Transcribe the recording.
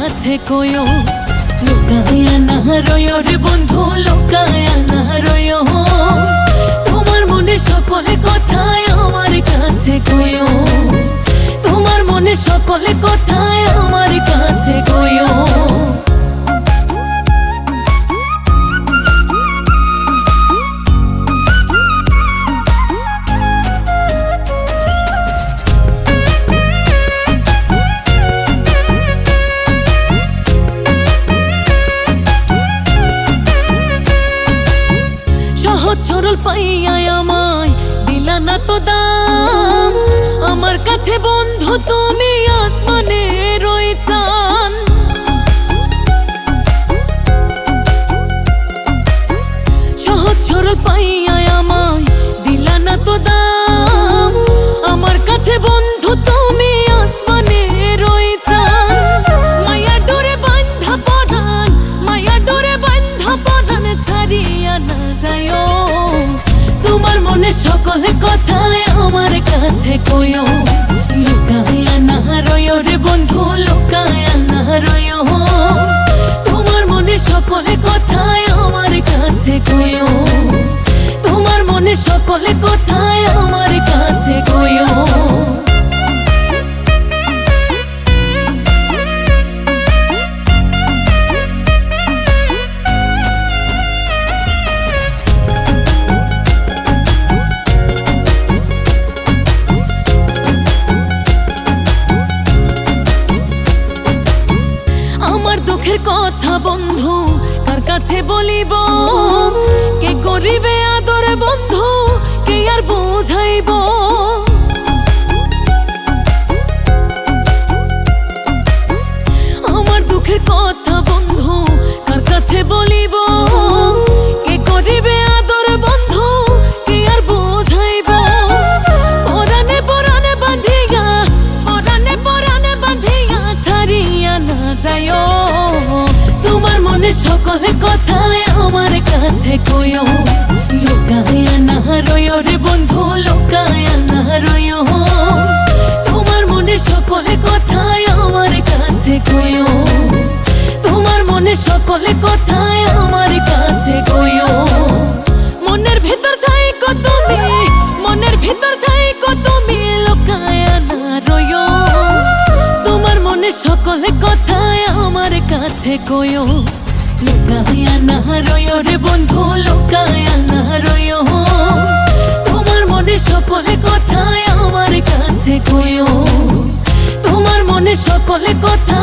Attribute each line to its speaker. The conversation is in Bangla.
Speaker 1: কাছে কইও, লুকায়া না রইও রে বন্ধু, লুকায়া না রইও। তোমার মনের সকল কথাই আমার কাছে কইও, তোমার মনের সকল কথাই আমার কাছে কইও। সহজ সরল পাইয়া আমায় দিলা না তো দাম, আমার কাছে বন্ধু তুমি আসমানের ওই চাঁদ। সহজ সরল পাইয়া আমায় দিলা না তো দাম, আমার কাছে বন্ধু তুমি আসমানের ওই চাঁদ। মায়া ডোরে বান্ধা পরাণ, মায়া ডোরে বান্ধা পরাণ ছাড়িয়া না যাইও। তোমার মনের সকল কথাই আমার কাছে কইও, লুকায়া না রইও রে বন্ধু, লুকায়া না রইও। তোমার মনের সকল কথাই আমার কাছে কইও, তোমার মনের সকল কথাই আমার কাছে কইও। আমার দুঃখের কথা বন্ধু কার কাছে বলিব, কে করিবে আদর বন্ধু, কে আর বুঝাইব। আমার দুঃখের কথা বন্ধু কার কাছে বলিব, কে করিবে আদর বন্ধু, কে আর বুঝাইব। পরাণে পরাণে বাঁধিয়া, পরাণে পরাণে বাঁধিয়া ছাড়িয়া না যাইও। তোমার মনের সকল কথাই আমার কাছে কইও, লুকায়া না রইও রে বন্ধু, লুকায়া না রইও। তোমার মনের সকল কথাই আমার কাছে কইও, তোমার মনের সকল কথাই আমার কাছে কইও। মনের ভিতর থাইকো তুমি, মনের ভিতর থাইকো তুমি, লুকায়া না রইও। তোমার মনের সকল কথাই আমার কাছে কইও, লুকায়া না রইও রে বন্ধু, লুকায়া না রইও। তোমার মনের সকল কথাই আমার কাছে কইও, তোমার মনের সকল কথা